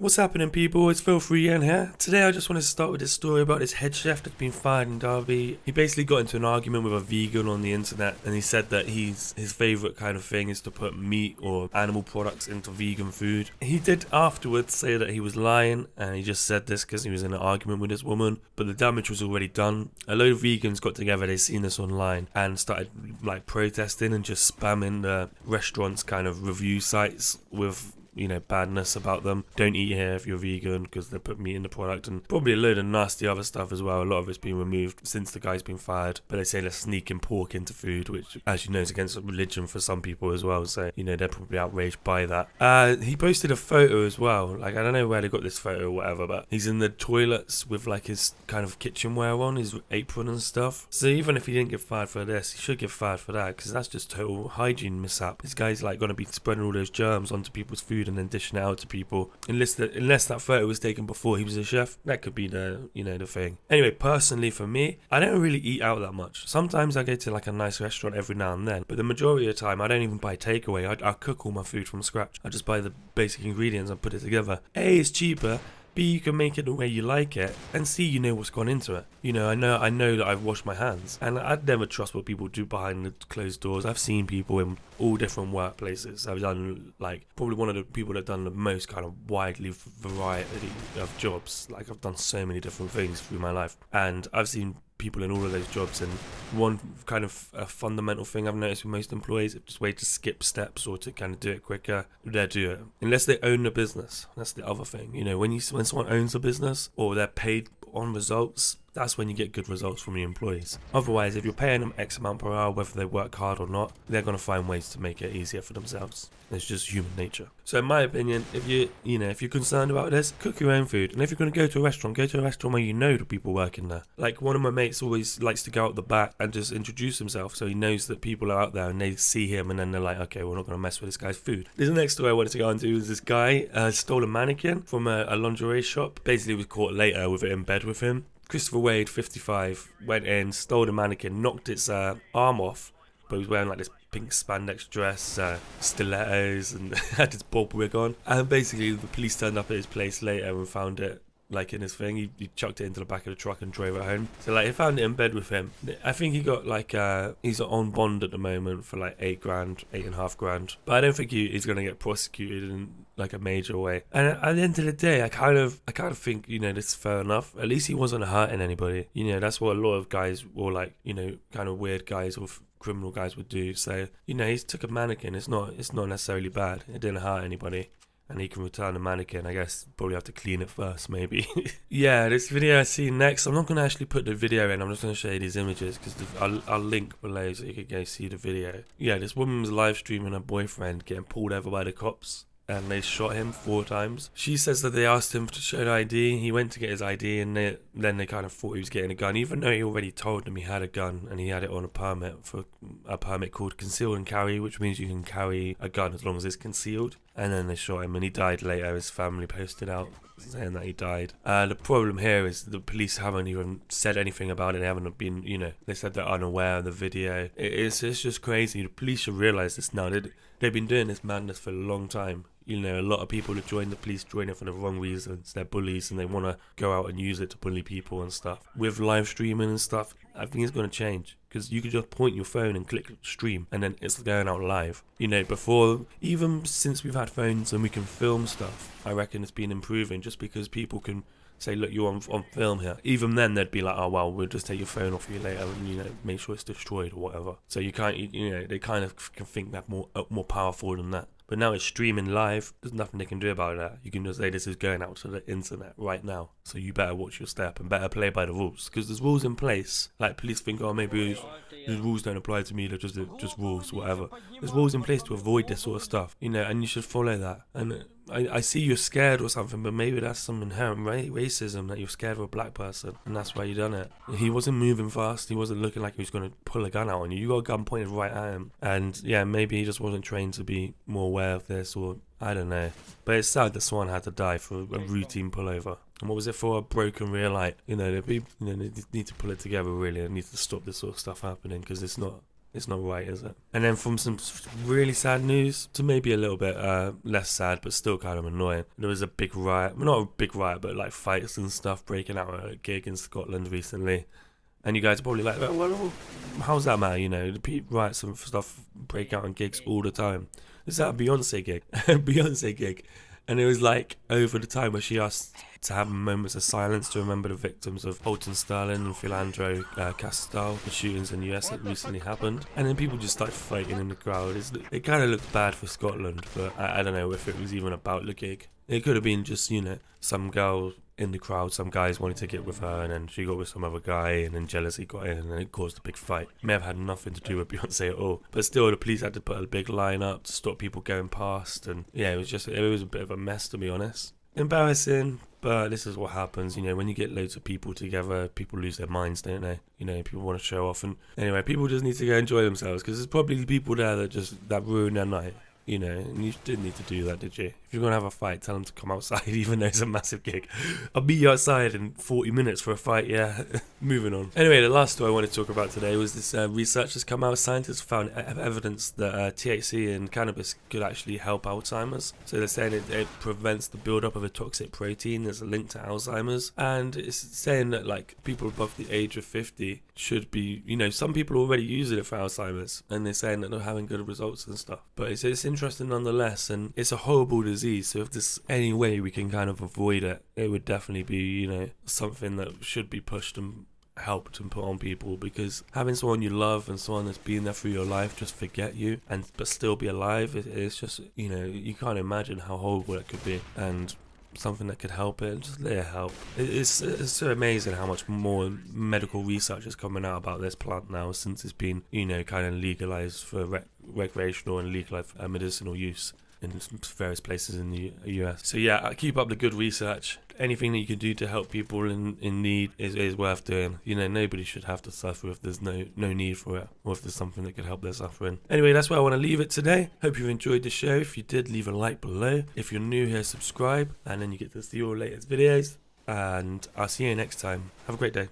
What's happening, people? It's Phil Freehan here. Today I just wanted to start with this story about this head chef that's been fired in Derby. He basically got into an argument with a vegan on the internet, and he said that his favourite kind of thing is to put meat or animal products into vegan food. He did afterwards say that he was lying, and he just said this because he was in an argument with this woman, but the damage was already done. A load of vegans got together, they seen this online, and started protesting and just spamming the restaurants' kind of review sites with badness about them. Don't eat here if you're vegan because they put meat in the product, and probably a load of nasty other stuff as well. A lot of it's been removed since the guy's been fired, but they say they're sneaking pork into food, which, as you know, is against religion for some people as well, so they're probably outraged by that. He posted a photo as well. I don't know where they got this photo or whatever, but he's in the toilets with his kind of kitchenware on, his apron and stuff. So even if he didn't get fired for this, he should get fired for that, because that's just total hygiene mishap. This guy's going to be spreading all those germs onto people's food and then dishing it out to people, unless that photo was taken before he was a chef. That could be the thing. Anyway, personally for me, I don't really eat out that much. Sometimes I go to a nice restaurant every now and then, but the majority of the time I don't even buy takeaway. I cook all my food from scratch. I just buy the basic ingredients and put it together. A, it's cheaper. B, you can make it the way you like it, and C, you know what's gone into it. I know that I've washed my hands, and I'd never trust what people do behind the closed doors. I've seen people in all different workplaces. I've done probably one of the people that done the most kind of widely variety of jobs. I've done so many different things through my life, and I've seen people in all of those jobs, and one kind of a fundamental thing I've noticed with most employees, it's just way to skip steps or to kind of do it quicker, they'll do it unless they own the business. That's the other thing. When someone owns a business or they're paid on results, that's when you get good results from your employees. Otherwise, if you're paying them X amount per hour, whether they work hard or not, they're going to find ways to make it easier for themselves. It's just human nature. So in my opinion, if you're concerned about this, cook your own food. And if you're going to go to a restaurant where you know the people working there. One of my mates always likes to go out the back and just introduce himself, so he knows that people are out there and they see him, and then they're like, okay, we're not going to mess with this guy's food. This next story I wanted to go into is this guy stole a mannequin from a lingerie shop. Basically was caught later with it in bed with him. Christopher Wade, 55, went in, stole the mannequin, knocked its arm off, but he was wearing this pink spandex dress, stilettos, and had his bob wig on. And basically the police turned up at his place later and found it in his thing. He chucked it into the back of the truck and drove it home. So he found it in bed with him. I think he got he's on bond at the moment for $8.5 grand. But I don't think he's going to get prosecuted in a major way. And at the end of the day, I kind of think this is fair enough. At least he wasn't hurting anybody. That's what a lot of guys, or kind of weird guys or criminal guys would do. So he took a mannequin. It's not necessarily bad. It didn't hurt anybody. And he can return the mannequin. I guess probably have to clean it first, maybe. Yeah, this video I see next, I'm not going to actually put the video in. I'm just going to show you these images, because I'll link below so you can go see the video. Yeah, this woman was live streaming her boyfriend getting pulled over by the cops, and they shot him 4 times. She says that they asked him to show the ID. He went to get his ID, and then they kind of thought he was getting a gun, even though he already told them he had a gun, and he had it on a permit called conceal and carry, which means you can carry a gun as long as it's concealed. And then they shot him, and he died later. His family posted out saying that he died. The problem here is the police haven't even said anything about it. They haven't been, they said they're unaware of the video. It's just crazy. The police should realise this now. They've been doing this madness for a long time. A lot of people that join the police join it for the wrong reasons. They're bullies and they want to go out and use it to bully people and stuff. With live streaming and stuff, I think it's going to change, because you could just point your phone and click stream and then it's going out live. Before, even since we've had phones and we can film stuff, I reckon it's been improving, just because people can say, look, you're on film here. Even then they'd be like, oh well, we'll just take your phone off you later and make sure it's destroyed or whatever. So you can't, they kind of can think that more powerful than that. But now it's streaming live. There's nothing they can do about that. You can just say this is going out to the internet right now. So you better watch your step and better play by the rules. Because there's rules in place. Police think, oh, maybe these rules don't apply to me. They're just rules, whatever. There's rules in place to avoid this sort of stuff. And you should follow that. And I see you're scared or something, but maybe that's some inherent racism, that you're scared of a black person. And that's why you done it. He wasn't moving fast. He wasn't looking like he was going to pull a gun out on you. You got a gun pointed right at him. And yeah, maybe he just wasn't trained to be more aware of this, or I don't know. But it's sad that someone had to die for a routine pullover. And what was it for? A broken rear light. They need to pull it together, really. They need to stop this sort of stuff happening, because it's not It's not right, is it? And then from some really sad news to maybe a little bit less sad, but still kind of annoying. There was a big riot, well, not a big riot, but like fights and stuff breaking out at a gig in Scotland recently. And you guys are probably like, well, how's that matter? You know, the riots and stuff break out on gigs all the time. Is that a Beyonce gig? Beyonce gig. And it was like over the time where she asked to have moments of silence to remember the victims of Holton Sterling and Philando Castile, the shootings in the US that recently happened. And then people just started fighting in the crowd. It kind of looked bad for Scotland, but I don't know if it was even about the gig. It could have been just, you know, some girl in the crowd, some guys wanted to get with her, and then she got with some other guy, and then jealousy got in, and then it caused a big fight. It may have had nothing to do with Beyonce at all, but still the police had to put a big line up to stop people going past, and yeah, it was a bit of a mess, to be honest. Embarrassing, but this is what happens, you know, when you get loads of people together, people lose their minds, don't they? You know, people want to show off, and anyway, people just need to go enjoy themselves, because there's probably people there that ruin their night. You know, and you didn't need to do that, did you? If you're going to have a fight, tell them to come outside, even though it's a massive gig. I'll meet you outside in 40 minutes for a fight, yeah. Moving on. Anyway, the last story I wanted to talk about today was this research that's come out. Scientists found evidence that THC in cannabis could actually help Alzheimer's. So they're saying it prevents the buildup of a toxic protein. There's a link to Alzheimer's. And it's saying that, like, people above the age of 50 should be, you know, some people are already using it for Alzheimer's. And they're saying that they're having good results and stuff. But it's interesting nonetheless, and it's a horrible disease, so if there's any way we can kind of avoid it, it would definitely be, you know, something that should be pushed and helped and put on people, because having someone you love and someone that's been there through your life just forget you but still be alive, it's just, you know, you can't imagine how horrible it could be, and something that could help it, just let it help. It's so amazing how much more medical research is coming out about this plant now since it's been, you know, kind of legalized for recreational and legalized medicinal use in various places in the US. So yeah, keep up the good research. Anything that you can do to help people in need is worth doing. You know, nobody should have to suffer if there's no need for it, or if there's something that could help their suffering. Anyway, that's where I want to leave it today. Hope you've enjoyed the show. If you did, leave a like below. If you're new here, subscribe, and then you get to see all latest videos. And I'll see you next time. Have a great day.